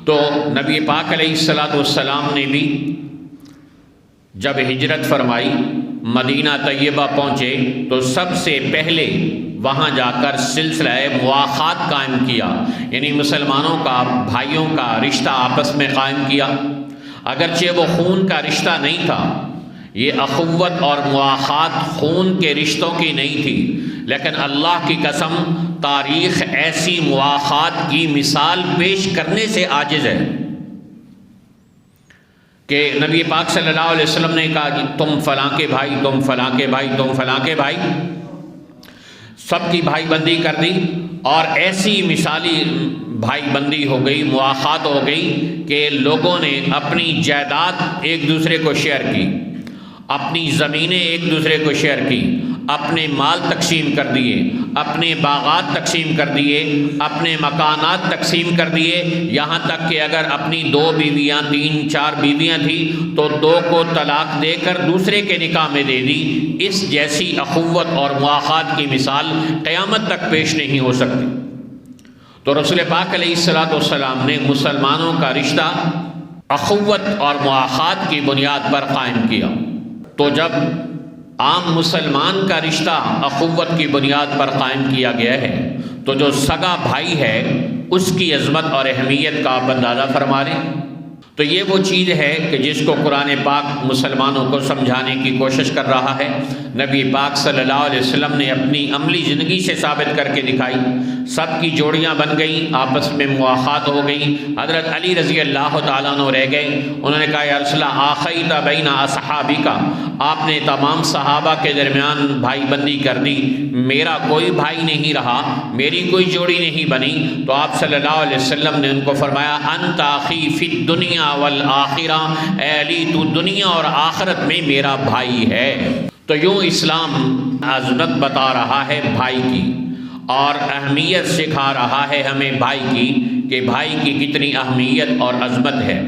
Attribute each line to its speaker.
Speaker 1: تو نبی پاک علیہ الصلاۃ والسلام نے بھی جب ہجرت فرمائی، مدینہ طیبہ پہنچے تو سب سے پہلے وہاں جا کر سلسلہ مواخات قائم کیا، یعنی مسلمانوں کا، بھائیوں کا رشتہ آپس میں قائم کیا۔ اگرچہ وہ خون کا رشتہ نہیں تھا، یہ اخوت اور مواخات خون کے رشتوں کی نہیں تھی، لیکن اللہ کی قسم تاریخ ایسی مواخات کی مثال پیش کرنے سے عاجز ہے کہ نبی پاک صلی اللہ علیہ وسلم نے کہا کہ تم فلاں کے بھائی، تم فلاں کے بھائی، تم فلاں کے بھائی، سب کی بھائی بندی کر دی، اور ایسی مثالی بھائی بندی ہو گئی، مواخات ہو گئی کہ لوگوں نے اپنی جائیداد ایک دوسرے کو شیئر کی، اپنی زمینیں ایک دوسرے کو شیئر کی، اپنے مال تقسیم کر دیے، اپنے باغات تقسیم کر دیے، اپنے مکانات تقسیم کر دیے، یہاں تک کہ اگر اپنی 2 بیویاں 3 4 بیویاں تھیں تو 2 کو طلاق دے کر دوسرے کے نکاح میں دے دی۔ اس جیسی اخوت اور مواخات کی مثال قیامت تک پیش نہیں ہو سکتی۔ تو رسول پاک علیہ الصلاۃ والسلام نے مسلمانوں کا رشتہ اخوت اور مواخات کی بنیاد پر قائم کیا۔ تو جب عام مسلمان کا رشتہ اخوت کی بنیاد پر قائم کیا گیا ہے تو جو سگا بھائی ہے اس کی عظمت اور اہمیت کا آپ اندازہ فرما لیں۔ تو یہ وہ چیز ہے کہ جس کو قرآن پاک مسلمانوں کو سمجھانے کی کوشش کر رہا ہے۔ نبی پاک صلی اللہ علیہ وسلم نے اپنی عملی زندگی سے ثابت کر کے دکھائی، سب کی جوڑیاں بن گئیں، آپس میں مواخات ہو گئی۔ حضرت علی رضی اللہ تعالیٰ عنہ رہ گئے، انہوں نے کہا یا رسول اللہ آخیت بین اصحابک، آپ نے تمام صحابہ کے درمیان بھائی بندی کر دی، میرا کوئی بھائی نہیں رہا، میری کوئی جوڑی نہیں بنی۔ تو آپ صلی اللہ علیہ وسلم نے ان کو فرمایا انت اخی فی الدنیا والآخرہ، اے علی تو دنیا اور آخرت میں میرا بھائی ہے۔ تو یوں اسلام عظمت بتا رہا ہے بھائی کی، اور اہمیت سکھا رہا ہے ہمیں بھائی کی، کہ بھائی کی کتنی اہمیت اور عظمت ہے۔